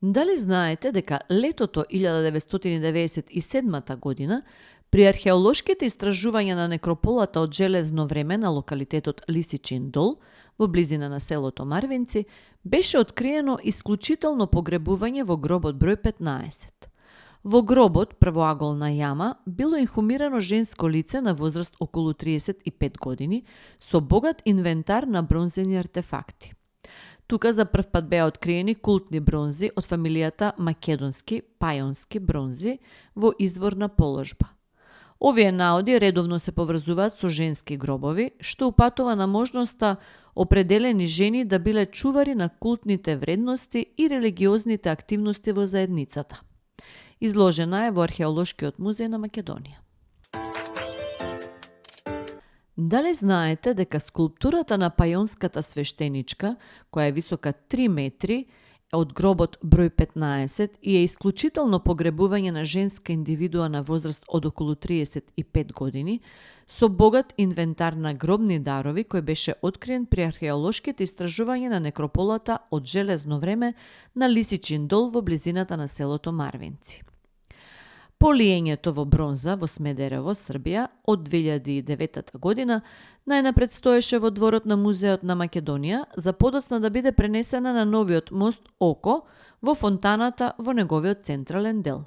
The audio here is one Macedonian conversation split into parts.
Дали знаете дека летото 1997 година при археолошките истражувања на некрополата од железно време на локалитетот Лисичин дол, во близина на селото Марвинци, беше откриено исклучително погребување во гробот број 15. Во гробот, првоаголна јама, било инхумирано женско лице на возраст околу 35 години со богат инвентар на бронзени артефакти. Тука за прв пат беа откриени култни бронзи од фамилијата македонски пајонски бронзи во изворна положба. Овие наоди редовно се поврзуваат со женски гробови, што упатува на можноста определени жени да биле чувари на култните вредности и религиозните активности во заедницата. Изложена е во Археолошкиот музеј на Македонија. Дали знаете дека скулптурата на пајонската свештеничка, која е висока 3 метри, од гробот број 15 и е исклучително погребување на женска индивидуа на возраст од околу 35 години, со богат инвентар на гробни дарови кој беше откриен при археолошките истражувања на некрополата од железно време на Лисичин дол во близината на селото Марвинци. По лиењето во бронза во Смедерево, Србија, од 2009 година, најнапред стоеше во дворот на Музеот на Македонија, за подоцна да биде пренесена на новиот мост Око во фонтаната во неговиот централен дел.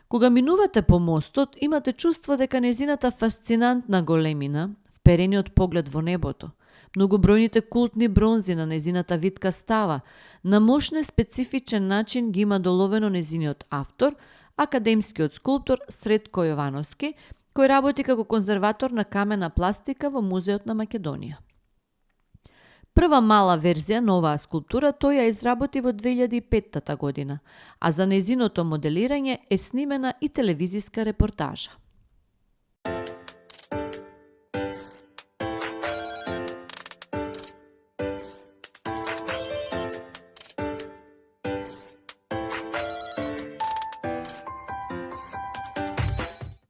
Кога минувате по мостот, имате чувство дека незината фасцинантна големина, вперениот поглед во небото, многобројните култни бронзи на незината витка става, на мощен специфичен начин ги има доловено незиниот автор, академскиот скулптор Сретко Јовановски, кој работи како конзерватор на камена пластика во Музеот на Македонија. Прва мала верзија на оваа скулптура тој ја изработи во 2005 година, а за незиното моделирање е снимена и телевизиска репортажа.